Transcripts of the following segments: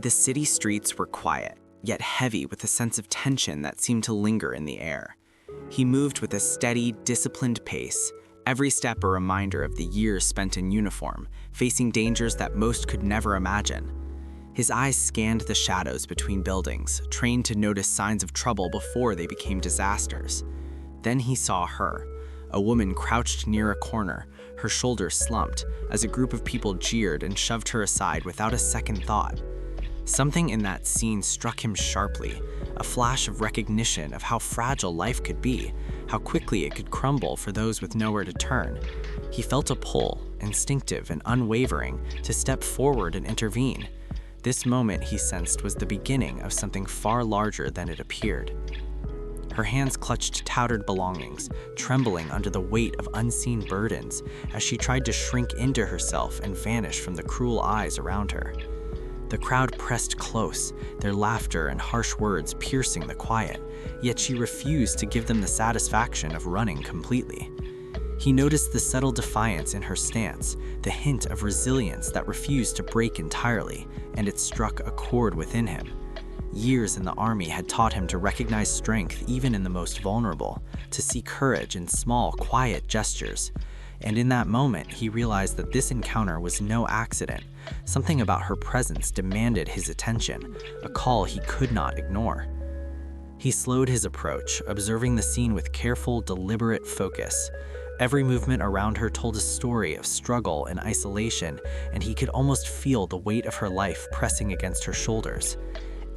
The city streets were quiet, yet heavy with a sense of tension that seemed to linger in the air. He moved with a steady, disciplined pace, every step a reminder of the years spent in uniform, facing dangers that most could never imagine. His eyes scanned the shadows between buildings, trained to notice signs of trouble before they became disasters. Then he saw her, a woman crouched near a corner, her shoulders slumped, as a group of people jeered and shoved her aside without a second thought. Something in that scene struck him sharply, a flash of recognition of how fragile life could be, how quickly it could crumble for those with nowhere to turn. He felt a pull, instinctive and unwavering, to step forward and intervene. This moment, he sensed, was the beginning of something far larger than it appeared. Her hands clutched tattered belongings, trembling under the weight of unseen burdens as she tried to shrink into herself and vanish from the cruel eyes around her. The crowd pressed close, their laughter and harsh words piercing the quiet, yet she refused to give them the satisfaction of running completely. He noticed the subtle defiance in her stance, the hint of resilience that refused to break entirely, and it struck a chord within him. Years in the army had taught him to recognize strength even in the most vulnerable, to see courage in small, quiet gestures. And in that moment, he realized that this encounter was no accident. Something about her presence demanded his attention, a call he could not ignore. He slowed his approach, observing the scene with careful, deliberate focus. Every movement around her told a story of struggle and isolation, and he could almost feel the weight of her life pressing against her shoulders.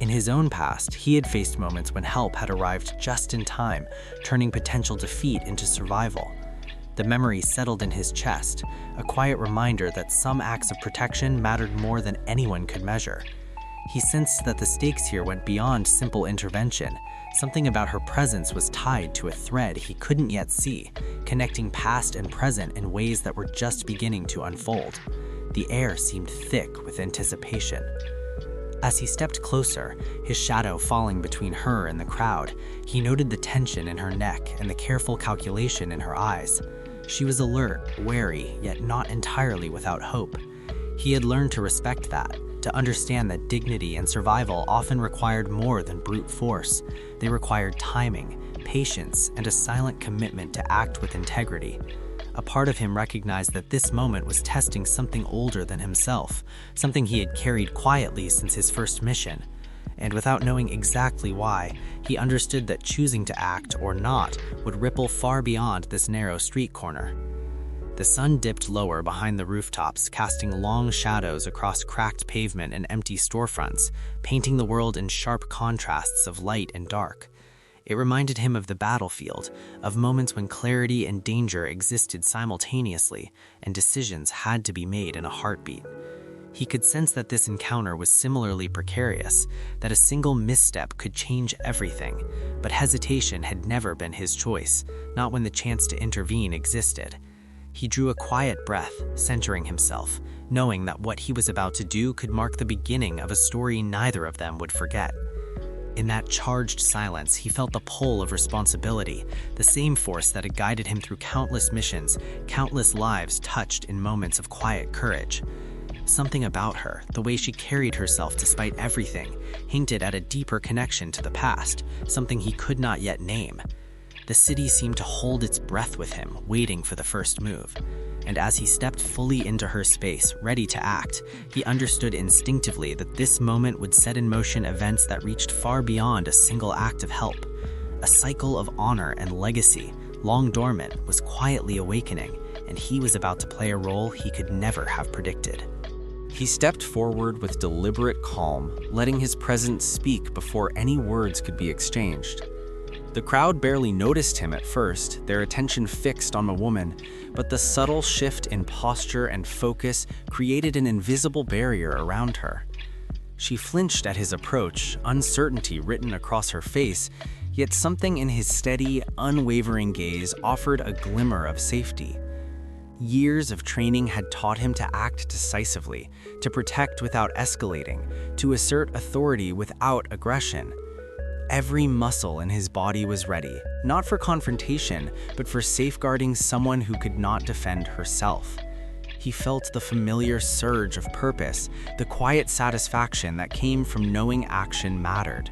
In his own past, he had faced moments when help had arrived just in time, turning potential defeat into survival. The memory settled in his chest, a quiet reminder that some acts of protection mattered more than anyone could measure. He sensed that the stakes here went beyond simple intervention. Something about her presence was tied to a thread he couldn't yet see, connecting past and present in ways that were just beginning to unfold. The air seemed thick with anticipation. As he stepped closer, his shadow falling between her and the crowd, he noted the tension in her neck and the careful calculation in her eyes. She was alert, wary, yet not entirely without hope. He had learned to respect that, to understand that dignity and survival often required more than brute force. They required timing, patience, and a silent commitment to act with integrity. A part of him recognized that this moment was testing something older than himself, something he had carried quietly since his first mission. And without knowing exactly why, he understood that choosing to act or not would ripple far beyond this narrow street corner. The sun dipped lower behind the rooftops, casting long shadows across cracked pavement and empty storefronts, painting the world in sharp contrasts of light and dark. It reminded him of the battlefield, of moments when clarity and danger existed simultaneously, and decisions had to be made in a heartbeat. He could sense that this encounter was similarly precarious, that a single misstep could change everything, but hesitation had never been his choice, not when the chance to intervene existed. He drew a quiet breath, centering himself, knowing that what he was about to do could mark the beginning of a story neither of them would forget. In that charged silence, he felt the pull of responsibility, the same force that had guided him through countless missions, countless lives touched in moments of quiet courage. Something about her, the way she carried herself despite everything, hinted at a deeper connection to the past, something he could not yet name. The city seemed to hold its breath with him, waiting for the first move. And as he stepped fully into her space, ready to act, he understood instinctively that this moment would set in motion events that reached far beyond a single act of help. A cycle of honor and legacy, long dormant, was quietly awakening, and he was about to play a role he could never have predicted. He stepped forward with deliberate calm, letting his presence speak before any words could be exchanged. The crowd barely noticed him at first, their attention fixed on the woman, but the subtle shift in posture and focus created an invisible barrier around her. She flinched at his approach, uncertainty written across her face, yet something in his steady, unwavering gaze offered a glimmer of safety. Years of training had taught him to act decisively, to protect without escalating, to assert authority without aggression. Every muscle in his body was ready, not for confrontation, but for safeguarding someone who could not defend herself. he felt the familiar surge of purpose, the quiet satisfaction that came from knowing action mattered.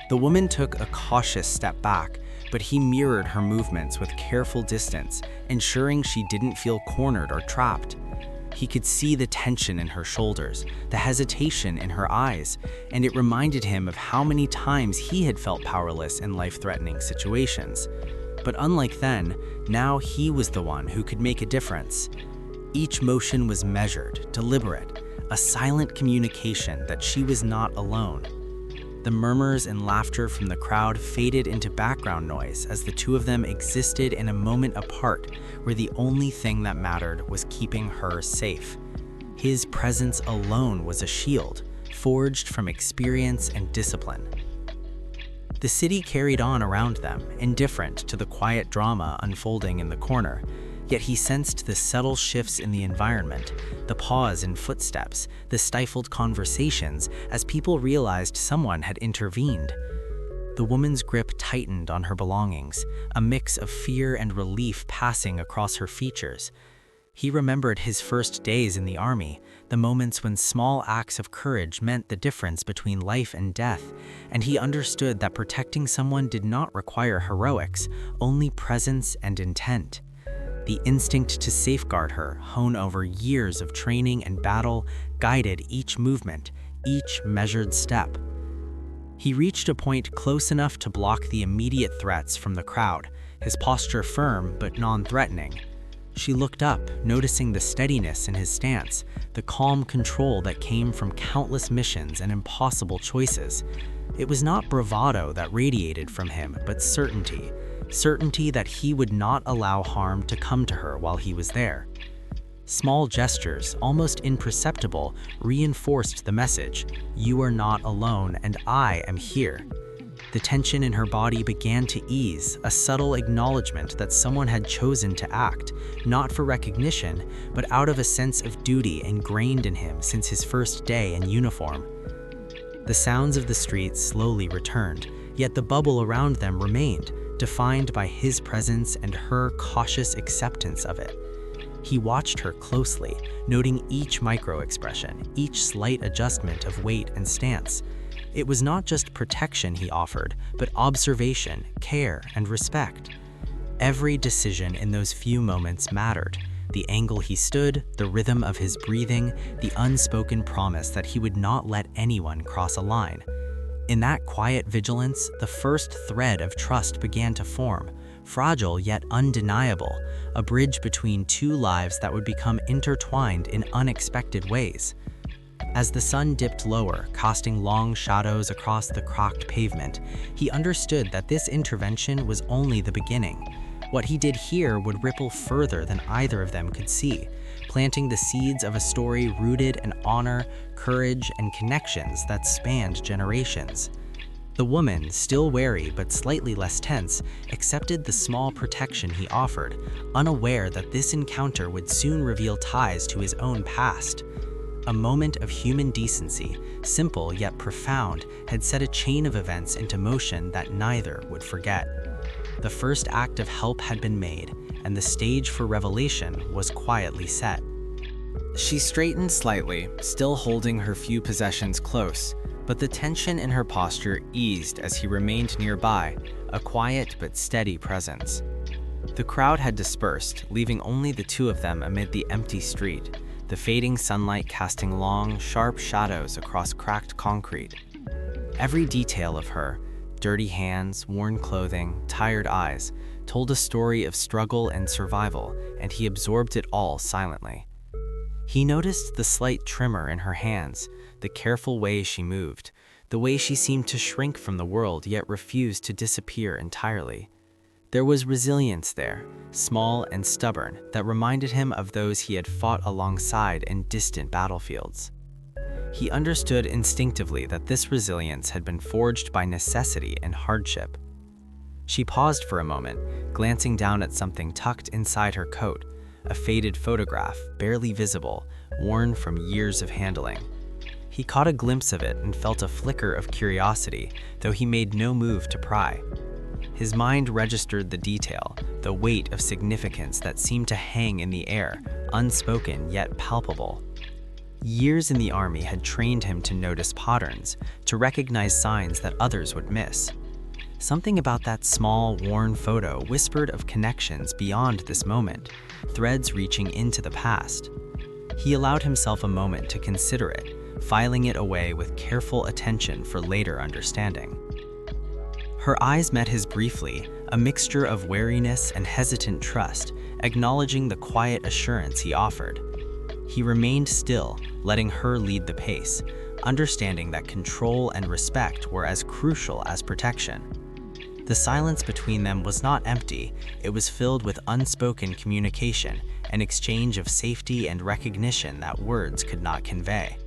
The woman took a cautious step back, but he mirrored her movements with careful distance, ensuring she didn't feel cornered or trapped. He could see the tension in her shoulders, the hesitation in her eyes, and it reminded him of how many times he had felt powerless in life-threatening situations. But unlike then, now he was the one who could make a difference. Each motion was measured, deliberate, a silent communication that she was not alone. The murmurs and laughter from the crowd faded into background noise as the two of them existed in a moment apart where the only thing that mattered was keeping her safe. His presence alone was a shield, forged from experience and discipline. The city carried on around them, indifferent to the quiet drama unfolding in the corner. Yet he sensed the subtle shifts in the environment, the pause in footsteps, the stifled conversations as people realized someone had intervened. The woman's grip tightened on her belongings, a mix of fear and relief passing across her features. He remembered his first days in the army, the moments when small acts of courage meant the difference between life and death, and he understood that protecting someone did not require heroics, only presence and intent. The instinct to safeguard her, honed over years of training and battle, guided each movement, each measured step. He reached a point close enough to block the immediate threats from the crowd, his posture firm but non-threatening. She looked up, noticing the steadiness in his stance, the calm control that came from countless missions and impossible choices. It was not bravado that radiated from him, but certainty. Certainty that he would not allow harm to come to her while he was there. Small gestures, almost imperceptible, reinforced the message, "You are not alone and I am here." The tension in her body began to ease, a subtle acknowledgement that someone had chosen to act, not for recognition, but out of a sense of duty ingrained in him since his first day in uniform. The sounds of the streets slowly returned, yet the bubble around them remained, defined by his presence and her cautious acceptance of it. He watched her closely, noting each micro-expression, each slight adjustment of weight and stance. It was not just protection he offered, but observation, care, and respect. Every decision in those few moments mattered. The angle he stood, the rhythm of his breathing, the unspoken promise that he would not let anyone cross a line. In that quiet vigilance, the first thread of trust began to form, fragile yet undeniable, a bridge between two lives that would become intertwined in unexpected ways. As the sun dipped lower, casting long shadows across the cracked pavement, he understood that this intervention was only the beginning. What he did here would ripple further than either of them could see, planting the seeds of a story rooted in honor, courage, and connections that spanned generations. The woman, still wary but slightly less tense, accepted the small protection he offered, unaware that this encounter would soon reveal ties to his own past. A moment of human decency, simple yet profound, had set a chain of events into motion that neither would forget. The first act of help had been made, and the stage for revelation was quietly set. She straightened slightly, still holding her few possessions close, but the tension in her posture eased as he remained nearby, a quiet but steady presence. The crowd had dispersed, leaving only the two of them amid the empty street, the fading sunlight casting long, sharp shadows across cracked concrete. Every detail of her, dirty hands, worn clothing, tired eyes, told a story of struggle and survival, and he absorbed it all silently. He noticed the slight tremor in her hands, the careful way she moved, the way she seemed to shrink from the world yet refused to disappear entirely. There was resilience there, small and stubborn, that reminded him of those he had fought alongside in distant battlefields. He understood instinctively that this resilience had been forged by necessity and hardship. She paused for a moment, glancing down at something tucked inside her coat, a faded photograph, barely visible, worn from years of handling. He caught a glimpse of it and felt a flicker of curiosity, though he made no move to pry. His mind registered the detail, the weight of significance that seemed to hang in the air, unspoken yet palpable. Years in the army had trained him to notice patterns, to recognize signs that others would miss. Something about that small, worn photo whispered of connections beyond this moment, threads reaching into the past. He allowed himself a moment to consider it, filing it away with careful attention for later understanding. Her eyes met his briefly, a mixture of wariness and hesitant trust, acknowledging the quiet assurance he offered. He remained still, letting her lead the pace, understanding that control and respect were as crucial as protection. The silence between them was not empty, it was filled with unspoken communication, an exchange of safety and recognition that words could not convey.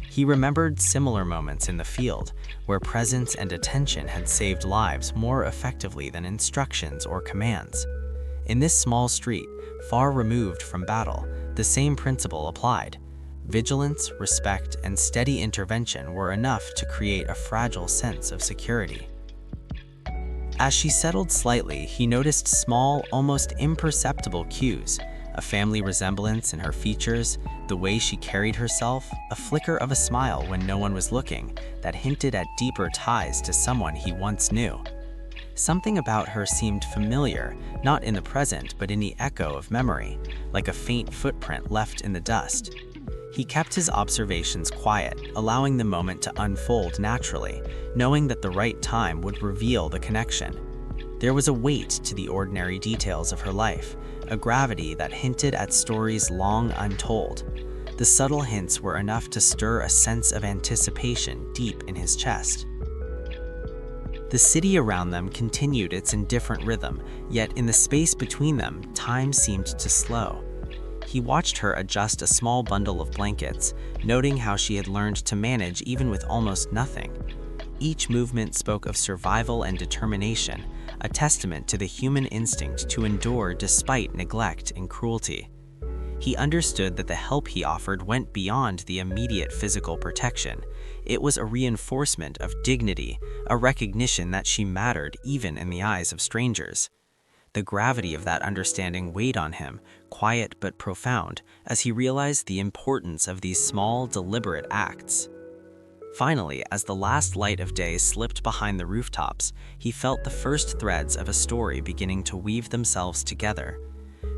He remembered similar moments in the field, where presence and attention had saved lives more effectively than instructions or commands. In this small street, far removed from battle, the same principle applied. Vigilance, respect, and steady intervention were enough to create a fragile sense of security. As she settled slightly, he noticed small, almost imperceptible cues, a family resemblance in her features, the way she carried herself, a flicker of a smile when no one was looking that hinted at deeper ties to someone he once knew. Something about her seemed familiar, not in the present but in the echo of memory, like a faint footprint left in the dust. He kept his observations quiet, allowing the moment to unfold naturally, knowing that the right time would reveal the connection. There was a weight to the ordinary details of her life, a gravity that hinted at stories long untold. The subtle hints were enough to stir a sense of anticipation deep in his chest. The city around them continued its indifferent rhythm, yet in the space between them, time seemed to slow. He watched her adjust a small bundle of blankets, noting how she had learned to manage even with almost nothing. Each movement spoke of survival and determination, a testament to the human instinct to endure despite neglect and cruelty. He understood that the help he offered went beyond the immediate physical protection. It was a reinforcement of dignity, a recognition that she mattered even in the eyes of strangers. The gravity of that understanding weighed on him, quiet but profound, as he realized the importance of these small, deliberate acts. Finally, as the last light of day slipped behind the rooftops, he felt the first threads of a story beginning to weave themselves together.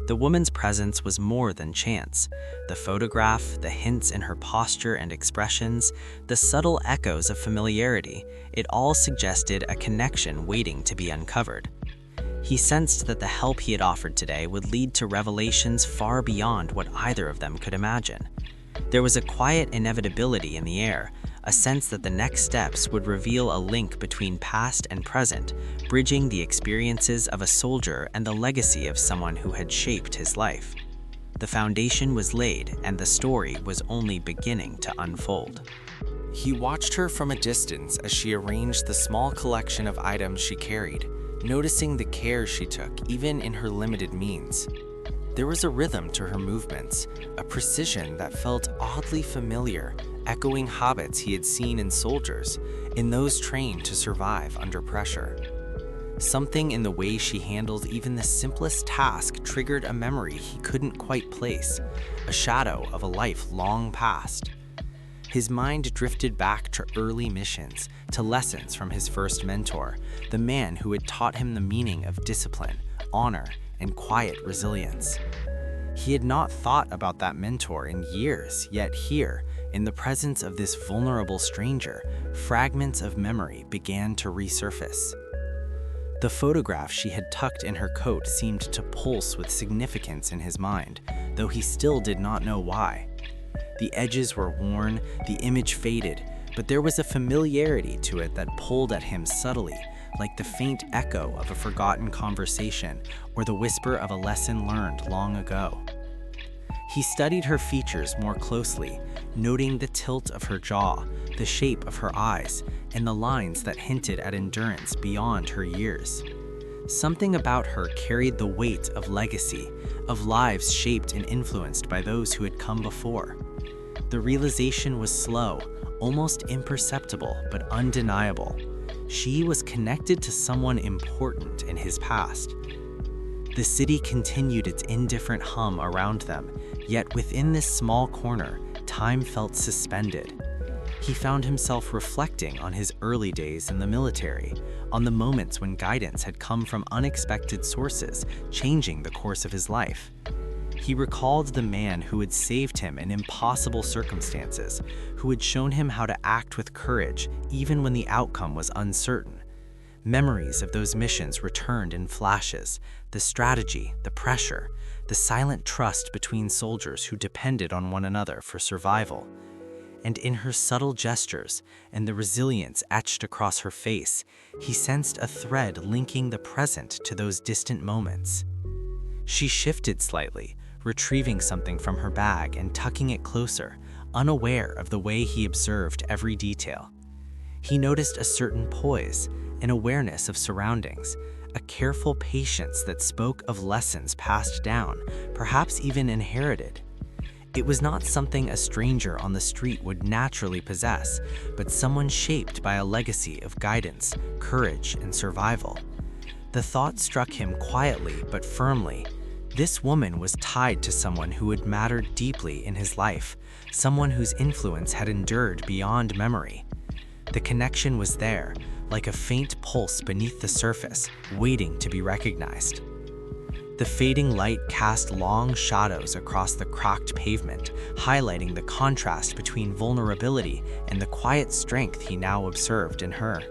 The woman's presence was more than chance. The photograph, the hints in her posture and expressions, the subtle echoes of familiarity, it all suggested a connection waiting to be uncovered. He sensed that the help he had offered today would lead to revelations far beyond what either of them could imagine. There was a quiet inevitability in the air, a sense that the next steps would reveal a link between past and present, bridging the experiences of a soldier and the legacy of someone who had shaped his life. The foundation was laid, and the story was only beginning to unfold. He watched her from a distance as she arranged the small collection of items she carried, noticing the care she took even in her limited means. There was a rhythm to her movements, a precision that felt oddly familiar, echoing habits he had seen in soldiers, in those trained to survive under pressure. Something in the way she handled even the simplest task triggered a memory he couldn't quite place, a shadow of a life long past. His mind drifted back to early missions, to lessons from his first mentor, the man who had taught him the meaning of discipline, honor, and quiet resilience. He had not thought about that mentor in years, yet here, in the presence of this vulnerable stranger, fragments of memory began to resurface. The photograph she had tucked in her coat seemed to pulse with significance in his mind, though he still did not know why. The edges were worn, the image faded, but there was a familiarity to it that pulled at him subtly, like the faint echo of a forgotten conversation or the whisper of a lesson learned long ago. He studied her features more closely, noting the tilt of her jaw, the shape of her eyes, and the lines that hinted at endurance beyond her years. Something about her carried the weight of legacy, of lives shaped and influenced by those who had come before. The realization was slow, almost imperceptible, but undeniable. She was connected to someone important in his past. The city continued its indifferent hum around them, Yet within this small corner, time felt suspended. He found himself reflecting on his early days in the military, on the moments when guidance had come from unexpected sources, changing the course of his life. He recalled the man who had saved him in impossible circumstances, who had shown him how to act with courage even when the outcome was uncertain. Memories of those missions returned in flashes, the strategy, the pressure, the silent trust between soldiers who depended on one another for survival. And in her subtle gestures and the resilience etched across her face, he sensed a thread linking the present to those distant moments. She shifted slightly, retrieving something from her bag and tucking it closer, unaware of the way he observed every detail. He noticed a certain poise, an awareness of surroundings, a careful patience that spoke of lessons passed down, perhaps even inherited. It was not something a stranger on the street would naturally possess, but someone shaped by a legacy of guidance, courage, and survival. The thought struck him quietly but firmly. This woman was tied to someone who had mattered deeply in his life, someone whose influence had endured beyond memory. The connection was there, like a faint pulse beneath the surface, waiting to be recognized. The fading light cast long shadows across the cracked pavement, highlighting the contrast between vulnerability and the quiet strength he now observed in her.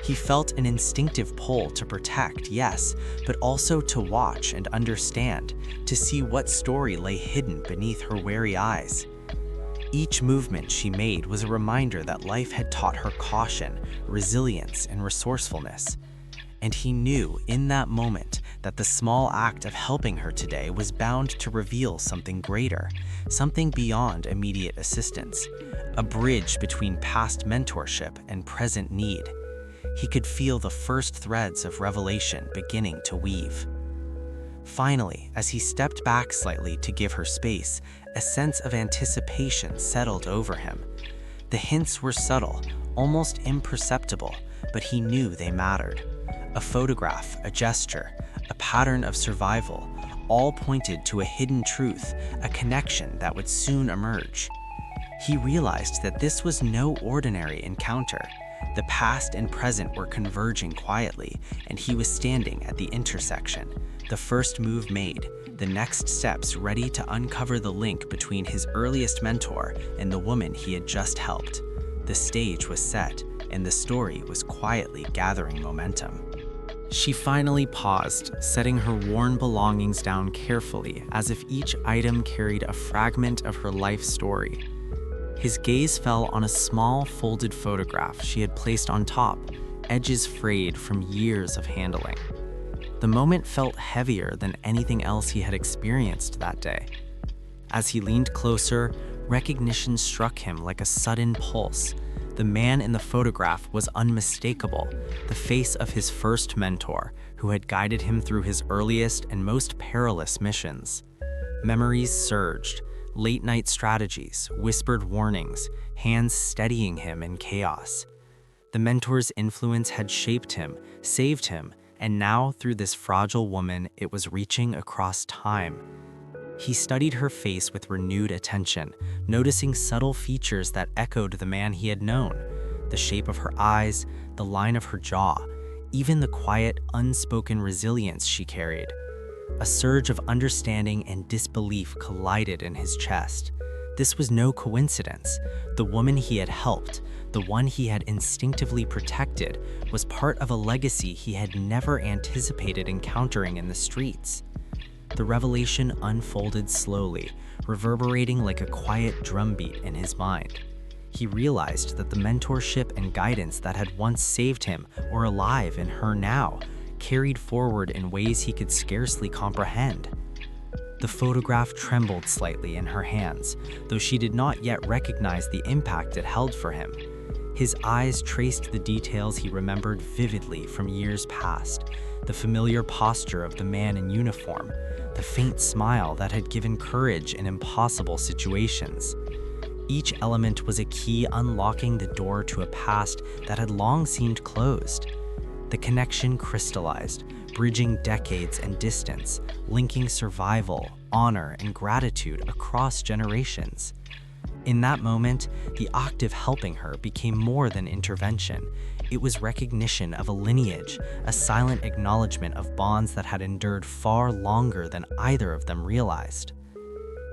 He felt an instinctive pull to protect, yes, but also to watch and understand, to see what story lay hidden beneath her wary eyes. Each movement she made was a reminder that life had taught her caution, resilience, and resourcefulness. And he knew in that moment that the small act of helping her today was bound to reveal something greater, something beyond immediate assistance, a bridge between past mentorship and present need. He could feel the first threads of revelation beginning to weave. Finally, as he stepped back slightly to give her space, a sense of anticipation settled over him. The hints were subtle, almost imperceptible, but he knew they mattered. A photograph, a gesture, a pattern of survival, all pointed to a hidden truth, a connection that would soon emerge. He realized that this was no ordinary encounter. The past and present were converging quietly, and he was standing at the intersection, the first move made, the next steps ready to uncover the link between his earliest mentor and the woman he had just helped. The stage was set, and the story was quietly gathering momentum. She finally paused, setting her worn belongings down carefully, as if each item carried a fragment of her life story. His gaze fell on a small folded photograph she had placed on top, edges frayed from years of handling. The moment felt heavier than anything else he had experienced that day. As he leaned closer, recognition struck him like a sudden pulse. The man in the photograph was unmistakable, the face of his first mentor, who had guided him through his earliest and most perilous missions. Memories surged. Late-night strategies, whispered warnings, hands steadying him in chaos. The mentor's influence had shaped him, saved him, and now, through this fragile woman, it was reaching across time. He studied her face with renewed attention, noticing subtle features that echoed the man he had known. The shape of her eyes, the line of her jaw, even the quiet, unspoken resilience she carried. A surge of understanding and disbelief collided in his chest. This was no coincidence. The woman he had helped, the one he had instinctively protected, was part of a legacy he had never anticipated encountering in the streets. The revelation unfolded slowly, reverberating like a quiet drumbeat in his mind. He realized that the mentorship and guidance that had once saved him were alive in her now, carried forward in ways he could scarcely comprehend. The photograph trembled slightly in her hands, though she did not yet recognize the impact it held for him. His eyes traced the details he remembered vividly from years past, the familiar posture of the man in uniform, the faint smile that had given courage in impossible situations. Each element was a key unlocking the door to a past that had long seemed closed. The connection crystallized, bridging decades and distance, linking survival, honor, and gratitude across generations. In that moment, the octave helping her became more than intervention. It was recognition of a lineage, a silent acknowledgement of bonds that had endured far longer than either of them realized.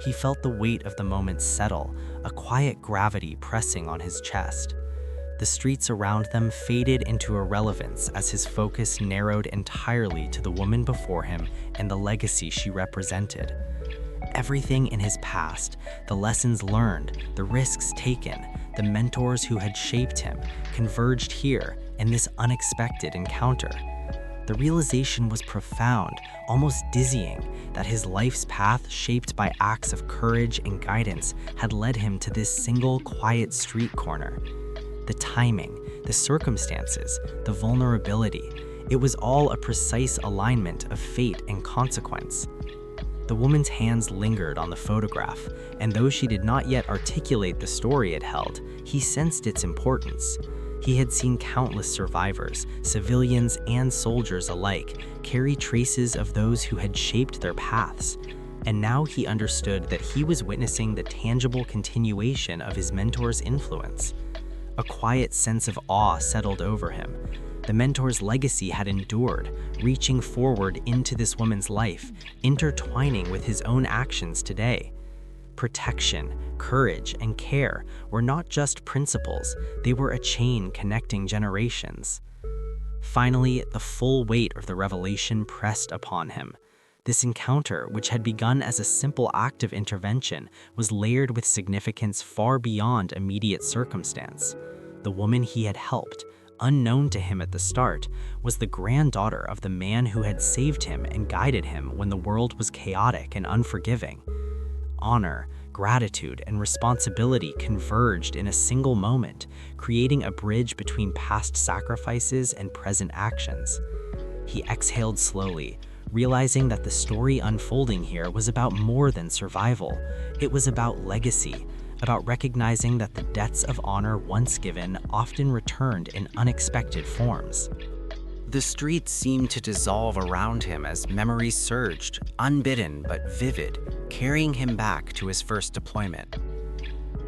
He felt the weight of the moment settle, a quiet gravity pressing on his chest. The streets around them faded into irrelevance as his focus narrowed entirely to the woman before him and the legacy she represented. Everything in his past, the lessons learned, the risks taken, the mentors who had shaped him, converged here in this unexpected encounter. The realization was profound, almost dizzying, that his life's path, shaped by acts of courage and guidance, had led him to this single quiet street corner. The timing, the circumstances, the vulnerability, it was all a precise alignment of fate and consequence. The woman's hands lingered on the photograph, and though she did not yet articulate the story it held, he sensed its importance. He had seen countless survivors, civilians and soldiers alike, carry traces of those who had shaped their paths. And now he understood that he was witnessing the tangible continuation of his mentor's influence. A quiet sense of awe settled over him. The mentor's legacy had endured, reaching forward into this woman's life, intertwining with his own actions today. Protection, courage, and care were not just principles, they were a chain connecting generations. Finally, the full weight of the revelation pressed upon him. This encounter, which had begun as a simple act of intervention, was layered with significance far beyond immediate circumstance. The woman he had helped, unknown to him at the start, was the granddaughter of the man who had saved him and guided him when the world was chaotic and unforgiving. Honor, gratitude, and responsibility converged in a single moment, creating a bridge between past sacrifices and present actions. He exhaled slowly, realizing that the story unfolding here was about more than survival. It was about legacy, about recognizing that the debts of honor once given often returned in unexpected forms. The streets seemed to dissolve around him as memories surged, unbidden but vivid, carrying him back to his first deployment.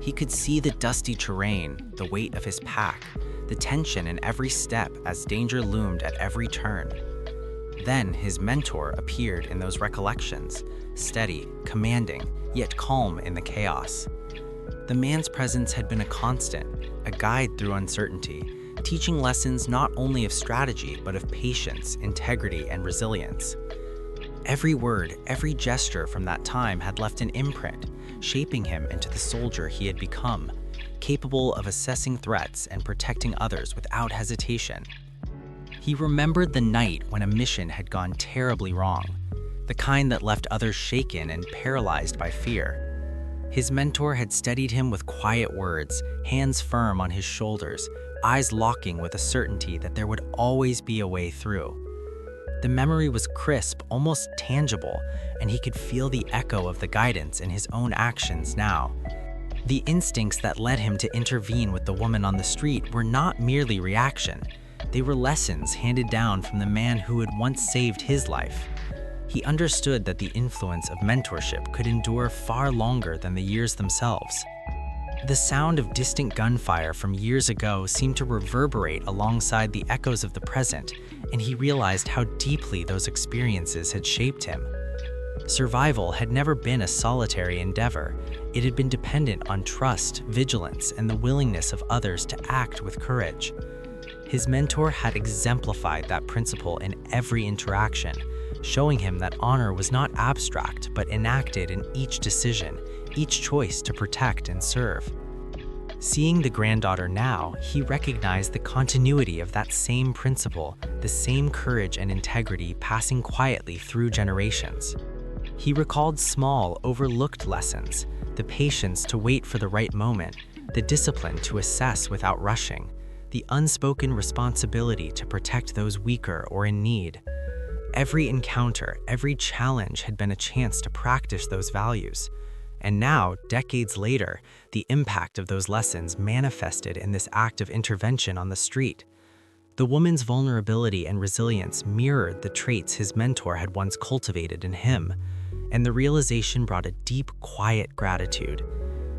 He could see the dusty terrain, the weight of his pack, the tension in every step as danger loomed at every turn. Then his mentor appeared in those recollections, steady, commanding, yet calm in the chaos. The man's presence had been a constant, a guide through uncertainty, teaching lessons not only of strategy but of patience, integrity, and resilience. Every word, every gesture from that time had left an imprint, shaping him into the soldier he had become, capable of assessing threats and protecting others without hesitation. He remembered the night when a mission had gone terribly wrong, the kind that left others shaken and paralyzed by fear. His mentor had steadied him with quiet words, hands firm on his shoulders, eyes locking with a certainty that there would always be a way through. The memory was crisp, almost tangible, and he could feel the echo of the guidance in his own actions now. The instincts that led him to intervene with the woman on the street were not merely reaction. They were lessons handed down from the man who had once saved his life. He understood that the influence of mentorship could endure far longer than the years themselves. The sound of distant gunfire from years ago seemed to reverberate alongside the echoes of the present, and he realized how deeply those experiences had shaped him. Survival had never been a solitary endeavor. It had been dependent on trust, vigilance, and the willingness of others to act with courage. His mentor had exemplified that principle in every interaction, showing him that honor was not abstract but enacted in each decision, each choice to protect and serve. Seeing the granddaughter now, he recognized the continuity of that same principle, the same courage and integrity passing quietly through generations. He recalled small, overlooked lessons, the patience to wait for the right moment, the discipline to assess without rushing, the unspoken responsibility to protect those weaker or in need. Every encounter, every challenge had been a chance to practice those values. And now, decades later, the impact of those lessons manifested in this act of intervention on the street. The woman's vulnerability and resilience mirrored the traits his mentor had once cultivated in him. and the realization brought a deep, quiet gratitude.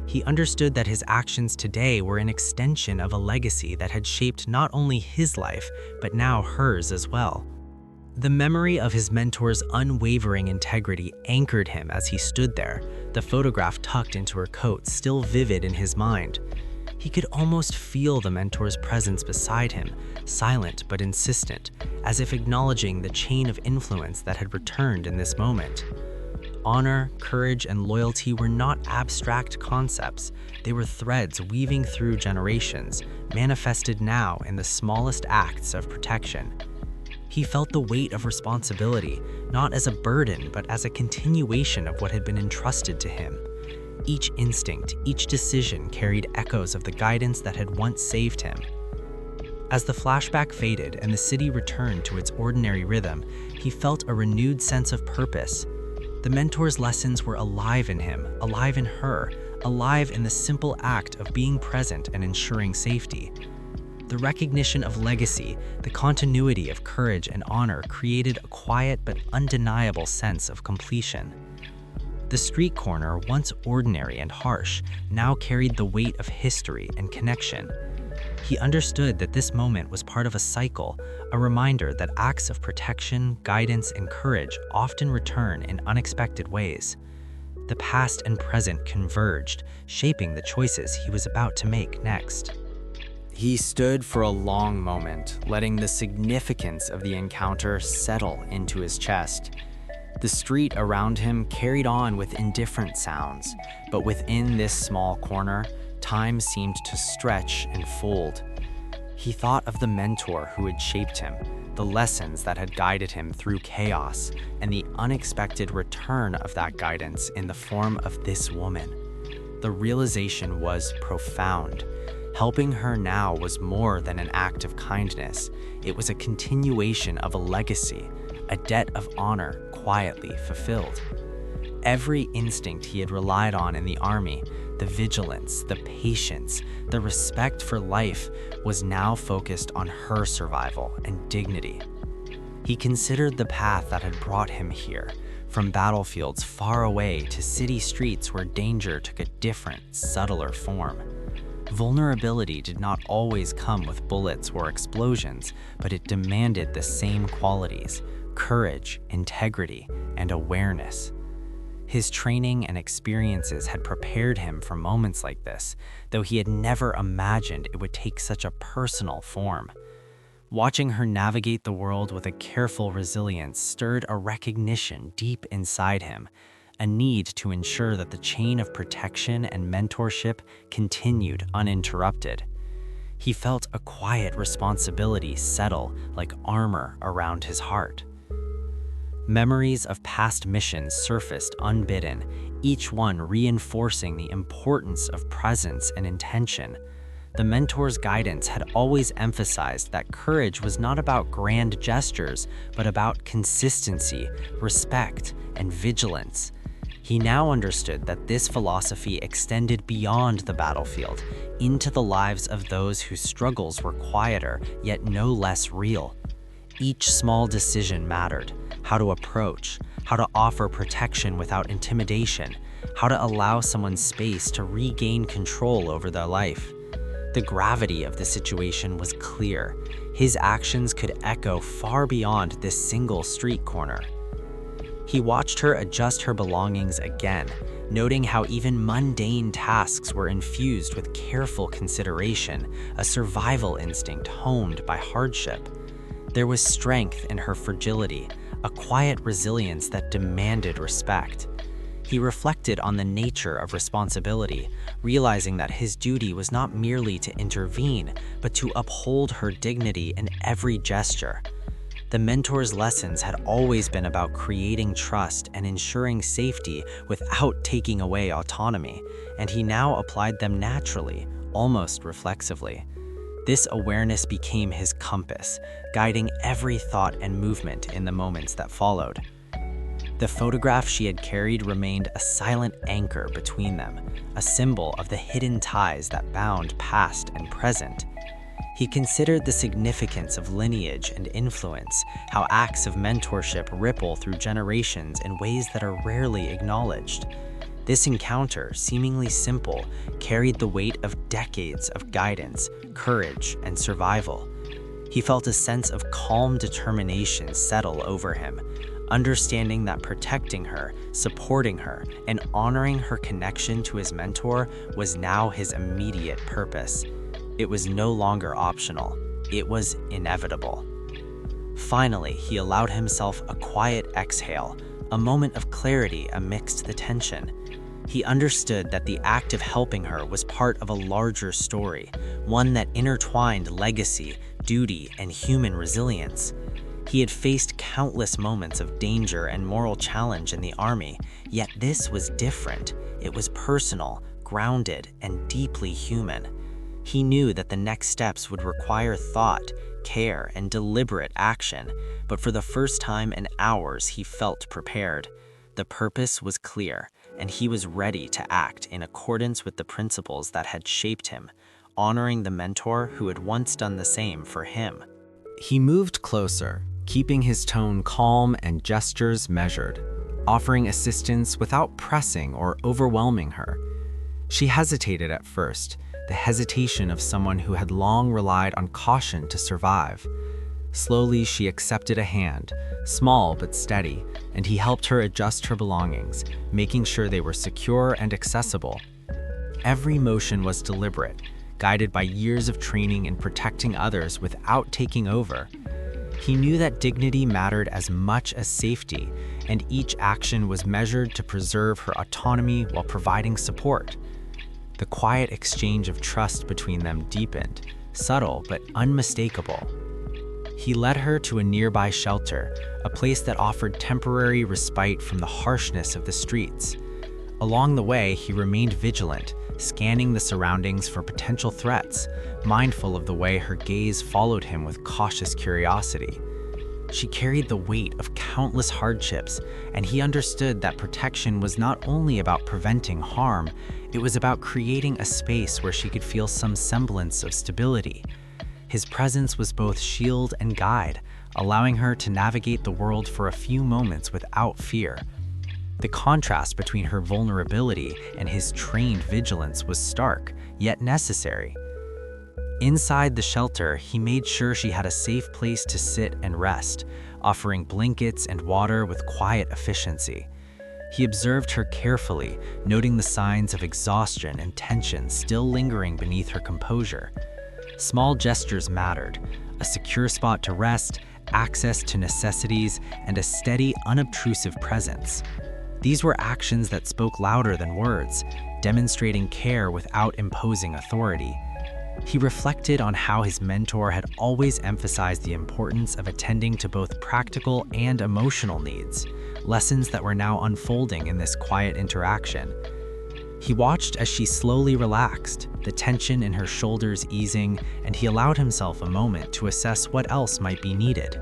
He understood that his actions today were an extension of a legacy that had shaped not only his life, but now hers as well. The memory of his mentor's unwavering integrity anchored him as he stood there, the photograph tucked into her coat still vivid in his mind. He could almost feel the mentor's presence beside him, silent but insistent, as if acknowledging the chain of influence that had returned in this moment. Honor, courage, and loyalty were not abstract concepts. They were threads weaving through generations, manifested now in the smallest acts of protection. He felt the weight of responsibility, not as a burden, but as a continuation of what had been entrusted to him. Each instinct, each decision carried echoes of the guidance that had once saved him. As the flashback faded and the city returned to its ordinary rhythm, he felt a renewed sense of purpose. The mentor's lessons were alive in him, alive in her, alive in the simple act of being present and ensuring safety. The recognition of legacy, the continuity of courage and honor created a quiet but undeniable sense of completion. The street corner, once ordinary and harsh, now carried the weight of history and connection. He understood that this moment was part of a cycle, a reminder that acts of protection, guidance, and courage often return in unexpected ways. The past and present converged, shaping the choices he was about to make next. He stood for a long moment, letting the significance of the encounter settle into his chest. The street around him carried on with indifferent sounds, but within this small corner, time seemed to stretch and fold. He thought of the mentor who had shaped him, the lessons that had guided him through chaos, and the unexpected return of that guidance in the form of this woman. The realization was profound. Helping her now was more than an act of kindness. It was a continuation of a legacy, a debt of honor quietly fulfilled. Every instinct he had relied on in the army, the vigilance, the patience, the respect for life, was now focused on her survival and dignity. He considered the path that had brought him here, from battlefields far away to city streets where danger took a different, subtler form. Vulnerability did not always come with bullets or explosions, but it demanded the same qualities: courage, integrity, and awareness. His training and experiences had prepared him for moments like this, though he had never imagined it would take such a personal form. Watching her navigate the world with a careful resilience stirred a recognition deep inside him, a need to ensure that the chain of protection and mentorship continued uninterrupted. He felt a quiet responsibility settle like armor around his heart. Memories of past missions surfaced unbidden, each one reinforcing the importance of presence and intention. The mentor's guidance had always emphasized that courage was not about grand gestures, but about consistency, respect, and vigilance. He now understood that this philosophy extended beyond the battlefield, into the lives of those whose struggles were quieter, yet no less real. Each small decision mattered: how to approach, how to offer protection without intimidation, how to allow someone space to regain control over their life. The gravity of the situation was clear. His actions could echo far beyond this single street corner. He watched her adjust her belongings again, noting how even mundane tasks were infused with careful consideration, a survival instinct honed by hardship. There was strength in her fragility, a quiet resilience that demanded respect. He reflected on the nature of responsibility, realizing that his duty was not merely to intervene, but to uphold her dignity in every gesture. The mentor's lessons had always been about creating trust and ensuring safety without taking away autonomy, and he now applied them naturally, almost reflexively. This awareness became his compass, guiding every thought and movement in the moments that followed. The photograph she had carried remained a silent anchor between them, a symbol of the hidden ties that bound past and present. He considered the significance of lineage and influence, how acts of mentorship ripple through generations in ways that are rarely acknowledged. This encounter, seemingly simple, carried the weight of decades of guidance, courage, and survival. He felt a sense of calm determination settle over him, understanding that protecting her, supporting her, and honoring her connection to his mentor was now his immediate purpose. It was no longer optional. It was inevitable. Finally, he allowed himself a quiet exhale, a moment of clarity amidst the tension. He understood that the act of helping her was part of a larger story, one that intertwined legacy, duty, and human resilience. He had faced countless moments of danger and moral challenge in the army, yet this was different. It was personal, grounded, and deeply human. He knew that the next steps would require thought, care, and deliberate action, but for the first time in hours he felt prepared. The purpose was clear, and he was ready to act in accordance with the principles that had shaped him, honoring the mentor who had once done the same for him. He moved closer, keeping his tone calm and gestures measured, offering assistance without pressing or overwhelming her. She hesitated at first, the hesitation of someone who had long relied on caution to survive. Slowly, she accepted a hand, small but steady, and he helped her adjust her belongings, making sure they were secure and accessible. Every motion was deliberate, guided by years of training in protecting others without taking over. He knew that dignity mattered as much as safety, and each action was measured to preserve her autonomy while providing support. The quiet exchange of trust between them deepened, subtle but unmistakable. He led her to a nearby shelter, a place that offered temporary respite from the harshness of the streets. Along the way, he remained vigilant, scanning the surroundings for potential threats, mindful of the way her gaze followed him with cautious curiosity. She carried the weight of countless hardships, and he understood that protection was not only about preventing harm, it was about creating a space where she could feel some semblance of stability. His presence was both shield and guide, allowing her to navigate the world for a few moments without fear. The contrast between her vulnerability and his trained vigilance was stark, yet necessary. Inside the shelter, he made sure she had a safe place to sit and rest, offering blankets and water with quiet efficiency. He observed her carefully, noting the signs of exhaustion and tension still lingering beneath her composure. Small gestures mattered: a secure spot to rest, access to necessities, and a steady, unobtrusive presence. These were actions that spoke louder than words, demonstrating care without imposing authority. He reflected on how his mentor had always emphasized the importance of attending to both practical and emotional needs, lessons that were now unfolding in this quiet interaction. He watched as she slowly relaxed, the tension in her shoulders easing, and he allowed himself a moment to assess what else might be needed.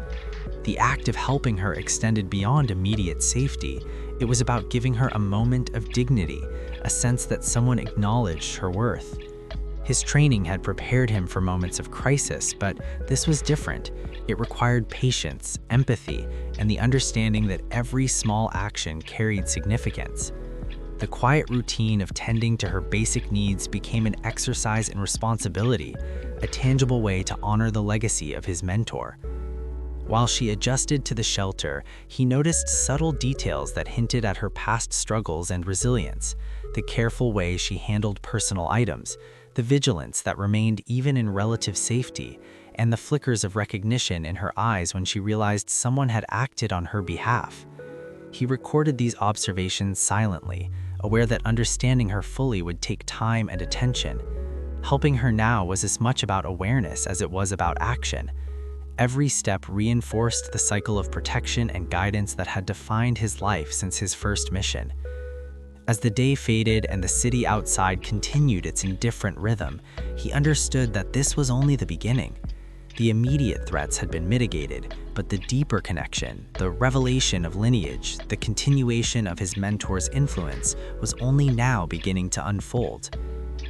The act of helping her extended beyond immediate safety. It was about giving her a moment of dignity, a sense that someone acknowledged her worth. His training had prepared him for moments of crisis, but this was different. It required patience, empathy, and the understanding that every small action carried significance. The quiet routine of tending to her basic needs became an exercise in responsibility, a tangible way to honor the legacy of his mentor. While she adjusted to the shelter, he noticed subtle details that hinted at her past struggles and resilience: the careful way she handled personal items, the vigilance that remained even in relative safety, and the flickers of recognition in her eyes when she realized someone had acted on her behalf. He recorded these observations silently, aware that understanding her fully would take time and attention. Helping her now was as much about awareness as it was about action. Every step reinforced the cycle of protection and guidance that had defined his life since his first mission. As the day faded and the city outside continued its indifferent rhythm, he understood that this was only the beginning. The immediate threats had been mitigated, but the deeper connection, the revelation of lineage, the continuation of his mentor's influence was only now beginning to unfold.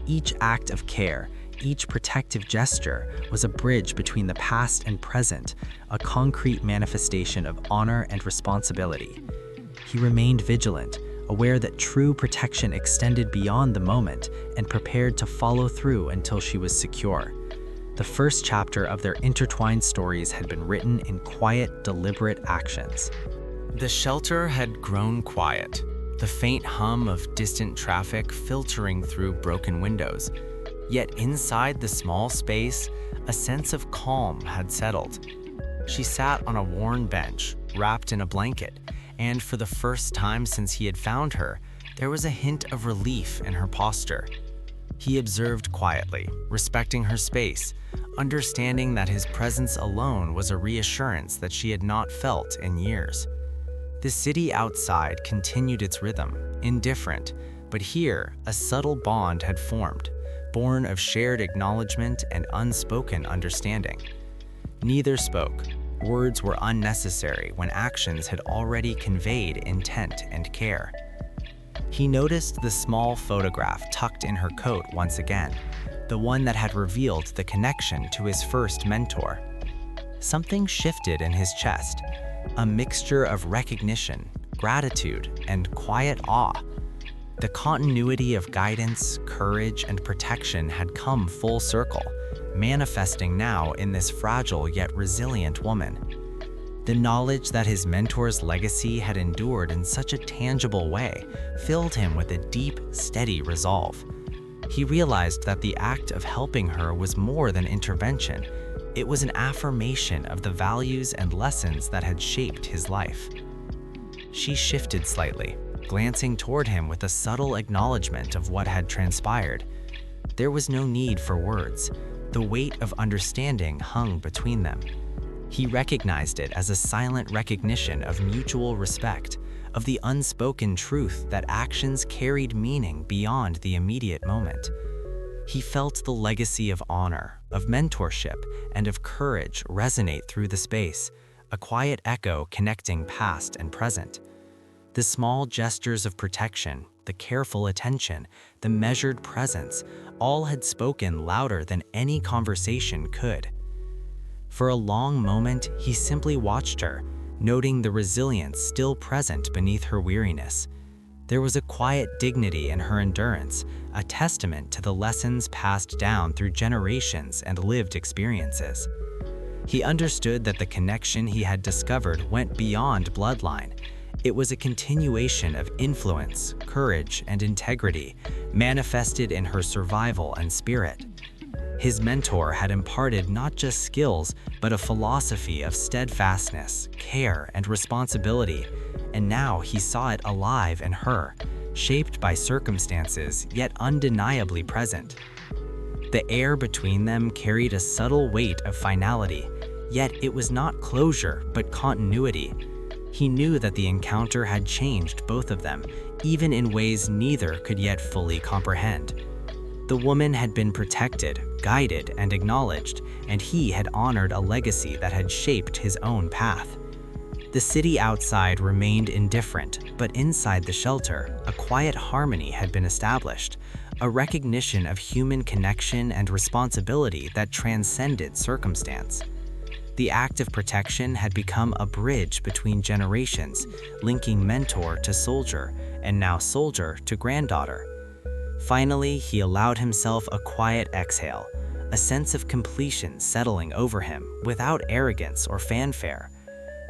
Each act of care, Each protective gesture was a bridge between the past and present, a concrete manifestation of honor and responsibility. He remained vigilant, aware that true protection extended beyond the moment and prepared to follow through until she was secure. The first chapter of their intertwined stories had been written in quiet, deliberate actions. The shelter had grown quiet, the faint hum of distant traffic filtering through broken windows. Yet inside the small space, a sense of calm had settled. She sat on a worn bench, wrapped in a blanket, and for the first time since he had found her, there was a hint of relief in her posture. He observed quietly, respecting her space, understanding that his presence alone was a reassurance that she had not felt in years. The city outside continued its rhythm, indifferent, but here a subtle bond had formed, born of shared acknowledgement and unspoken understanding. Neither spoke. Words were unnecessary when actions had already conveyed intent and care. He noticed the small photograph tucked in her coat once again, the one that had revealed the connection to his first mentor. Something shifted in his chest, a mixture of recognition, gratitude, and quiet awe. The continuity of guidance, courage, and protection had come full circle, manifesting now in this fragile yet resilient woman. The knowledge that his mentor's legacy had endured in such a tangible way filled him with a deep, steady resolve. He realized that the act of helping her was more than intervention. It was an affirmation of the values and lessons that had shaped his life. She shifted slightly, glancing toward him with a subtle acknowledgement of what had transpired. There was no need for words. The weight of understanding hung between them. He recognized it as a silent recognition of mutual respect, of the unspoken truth that actions carried meaning beyond the immediate moment. He felt the legacy of honor, of mentorship, and of courage resonate through the space, a quiet echo connecting past and present. The small gestures of protection, the careful attention, the measured presence, all had spoken louder than any conversation could. For a long moment, he simply watched her, noting the resilience still present beneath her weariness. There was a quiet dignity in her endurance, a testament to the lessons passed down through generations and lived experiences. He understood that the connection he had discovered went beyond bloodline. It was a continuation of influence, courage, and integrity, manifested in her survival and spirit. His mentor had imparted not just skills, but a philosophy of steadfastness, care, and responsibility, and now he saw it alive in her, shaped by circumstances, yet undeniably present. The air between them carried a subtle weight of finality, yet it was not closure, but continuity. He knew that the encounter had changed both of them, even in ways neither could yet fully comprehend. The woman had been protected, guided, and acknowledged, and he had honored a legacy that had shaped his own path. The city outside remained indifferent, but inside the shelter, a quiet harmony had been established, a recognition of human connection and responsibility that transcended circumstance. The act of protection had become a bridge between generations, linking mentor to soldier, and now soldier to granddaughter. Finally, he allowed himself a quiet exhale, a sense of completion settling over him without arrogance or fanfare.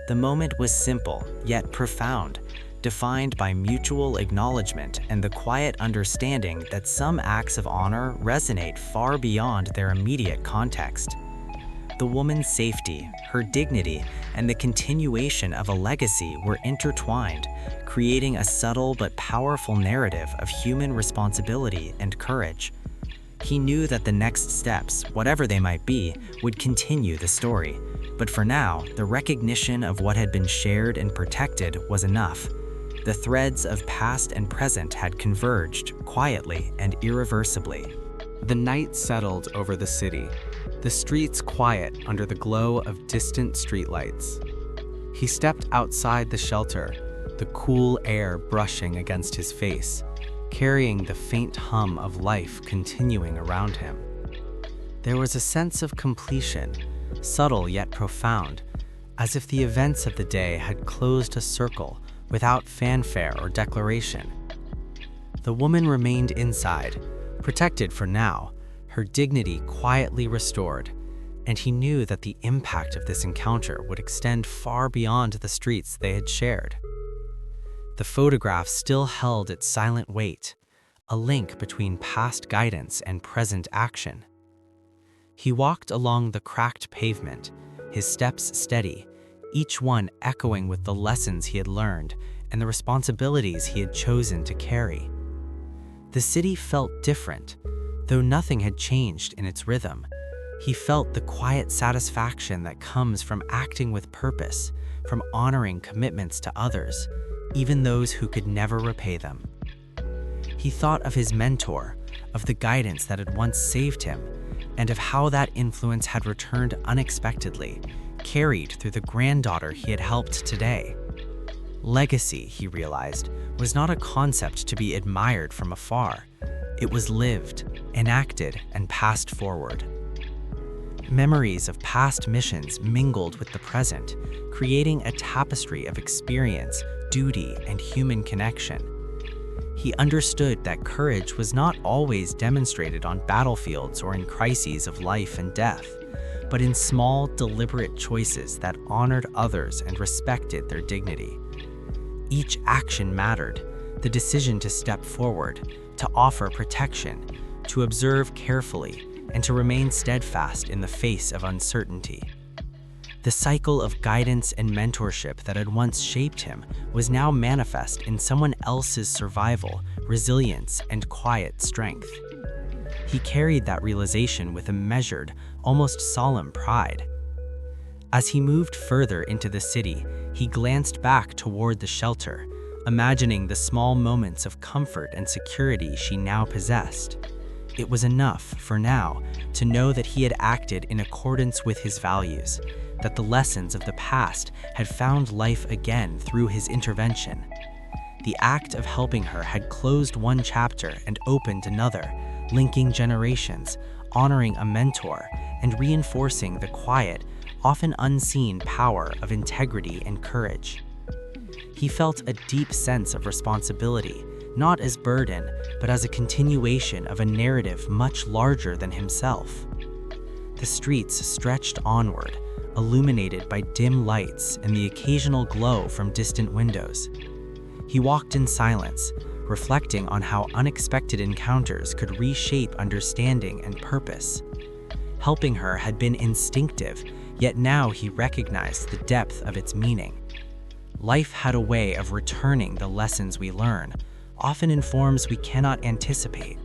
The moment was simple, yet profound, defined by mutual acknowledgement and the quiet understanding that some acts of honor resonate far beyond their immediate context. The woman's safety, her dignity, and the continuation of a legacy were intertwined, creating a subtle but powerful narrative of human responsibility and courage. He knew that the next steps, whatever they might be, would continue the story. But for now, the recognition of what had been shared and protected was enough. The threads of past and present had converged, quietly and irreversibly. The night settled over the city, the streets quiet under the glow of distant streetlights. He stepped outside the shelter, the cool air brushing against his face, carrying the faint hum of life continuing around him. There was a sense of completion, subtle yet profound, as if the events of the day had closed a circle without fanfare or declaration. The woman remained inside, protected for now, her dignity quietly restored, and he knew that the impact of this encounter would extend far beyond the streets they had shared. The photograph still held its silent weight, a link between past guidance and present action. He walked along the cracked pavement, his steps steady, each one echoing with the lessons he had learned and the responsibilities he had chosen to carry. The city felt different, though nothing had changed in its rhythm. He felt the quiet satisfaction that comes from acting with purpose, from honoring commitments to others, even those who could never repay them. He thought of his mentor, of the guidance that had once saved him, and of how that influence had returned unexpectedly, carried through the granddaughter he had helped today. Legacy, he realized, was not a concept to be admired from afar. It was lived, enacted, and passed forward. Memories of past missions mingled with the present, creating a tapestry of experience, duty, and human connection. He understood that courage was not always demonstrated on battlefields or in crises of life and death, but in small, deliberate choices that honored others and respected their dignity. Each action mattered: the decision to step forward, to offer protection, to observe carefully, and to remain steadfast in the face of uncertainty. The cycle of guidance and mentorship that had once shaped him was now manifest in someone else's survival, resilience, and quiet strength. He carried that realization with a measured, almost solemn pride. As he moved further into the city, he glanced back toward the shelter, imagining the small moments of comfort and security she now possessed. It was enough, for now, to know that he had acted in accordance with his values, that the lessons of the past had found life again through his intervention. The act of helping her had closed one chapter and opened another, linking generations, honoring a mentor, and reinforcing the quiet, often unseen power of integrity and courage. He felt a deep sense of responsibility, not as burden, but as a continuation of a narrative much larger than himself. The streets stretched onward, illuminated by dim lights and the occasional glow from distant windows. He walked in silence, reflecting on how unexpected encounters could reshape understanding and purpose. Helping her had been instinctive, yet now he recognized the depth of its meaning. Life had a way of returning the lessons we learn, often in forms we cannot anticipate.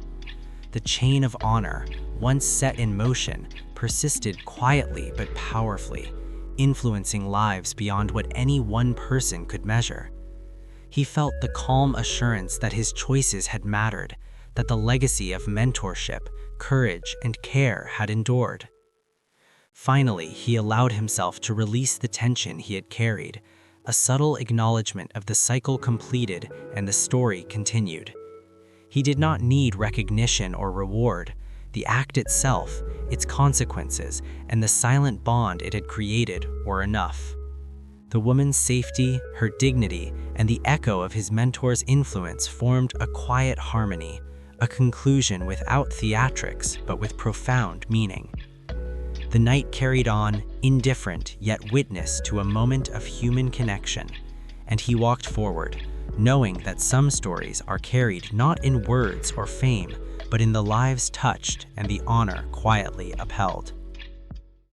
The chain of honor, once set in motion, persisted quietly but powerfully, influencing lives beyond what any one person could measure. He felt the calm assurance that his choices had mattered, that the legacy of mentorship, courage, and care had endured. Finally, he allowed himself to release the tension he had carried, a subtle acknowledgement of the cycle completed and the story continued. He did not need recognition or reward. The act itself, its consequences, and the silent bond it had created were enough. The woman's safety, her dignity, and the echo of his mentor's influence formed a quiet harmony, a conclusion without theatrics but with profound meaning. The night carried on, indifferent yet witness to a moment of human connection, and he walked forward, knowing that some stories are carried not in words or fame, but in the lives touched and the honor quietly upheld.